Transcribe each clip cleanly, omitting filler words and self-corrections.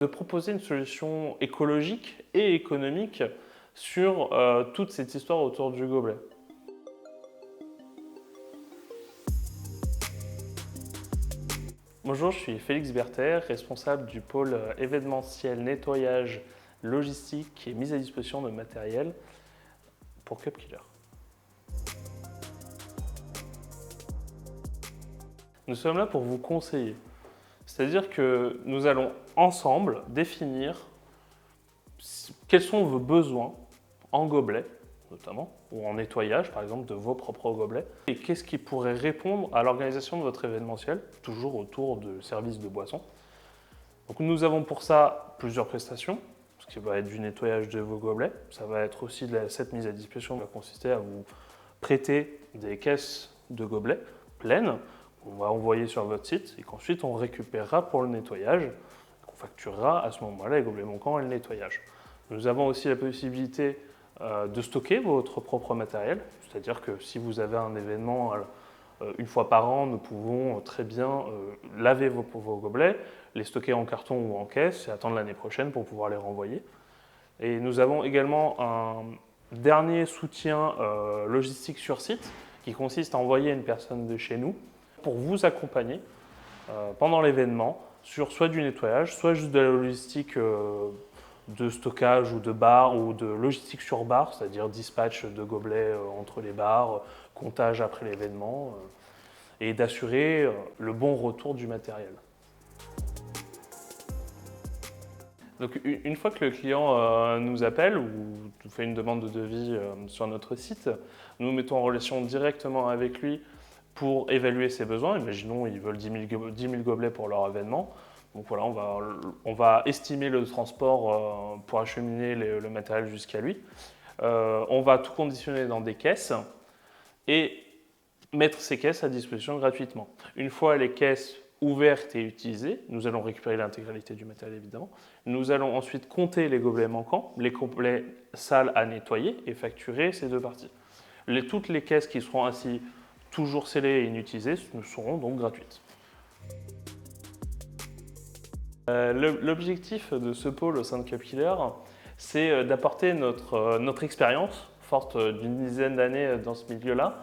de proposer une solution écologique et économique sur toute cette histoire autour du gobelet. Bonjour, je suis Félix Berther, responsable du pôle événementiel, nettoyage, logistique et mise à disposition de matériel pour CupKiller. Nous sommes là pour vous conseiller. C'est-à-dire que nous allons ensemble définir quels sont vos besoins en gobelet, notamment, ou en nettoyage, par exemple, de vos propres gobelets, et qu'est-ce qui pourrait répondre à l'organisation de votre événementiel, toujours autour de services de boissons. Donc nous avons pour ça plusieurs prestations, ce qui va être du nettoyage de vos gobelets, ça va être aussi cette mise à disposition qui va consister à vous prêter des caisses de gobelets pleines, qu'on va envoyer sur votre site et qu'ensuite on récupérera pour le nettoyage, qu'on facturera à ce moment-là les gobelets manquants et le nettoyage. Nous avons aussi la possibilité de stocker votre propre matériel, c'est-à-dire que si vous avez un événement une fois par an, nous pouvons très bien laver vos gobelets, les stocker en carton ou en caisse et attendre l'année prochaine pour pouvoir les renvoyer. Et nous avons également un dernier soutien logistique sur site qui consiste à envoyer une personne de chez nous pour vous accompagner pendant l'événement sur soit du nettoyage, soit juste de la logistique de stockage ou de bar ou de logistique sur bar, c'est-à-dire dispatch de gobelets entre les bars, comptage après l'événement et d'assurer le bon retour du matériel. Donc, une fois que le client nous appelle ou nous fait une demande de devis sur notre site, nous nous mettons en relation directement avec lui pour évaluer ses besoins. Imaginons qu'ils veulent 10 000 gobelets pour leur événement. Donc voilà, on va estimer le transport pour acheminer le matériel jusqu'à lui. On va tout conditionner dans des caisses et mettre ces caisses à disposition gratuitement. Une fois les caisses ouvertes et utilisées, nous allons récupérer l'intégralité du matériel évidemment. Nous allons ensuite compter les gobelets manquants, les gobelets sales à nettoyer et facturer ces deux parties. Toutes les caisses qui seront ainsi toujours scellées et inutilisées nous seront donc gratuites. L'objectif de ce pôle au sein de CupKiller, c'est d'apporter notre expérience, forte d'une dizaine d'années dans ce milieu-là,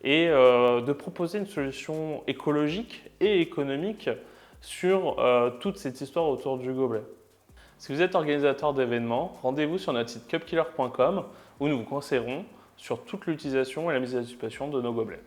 et de proposer une solution écologique et économique sur toute cette histoire autour du gobelet. Si vous êtes organisateur d'événements, rendez-vous sur notre site cupkiller.com où nous vous conseillerons sur toute l'utilisation et la mise à disposition de nos gobelets.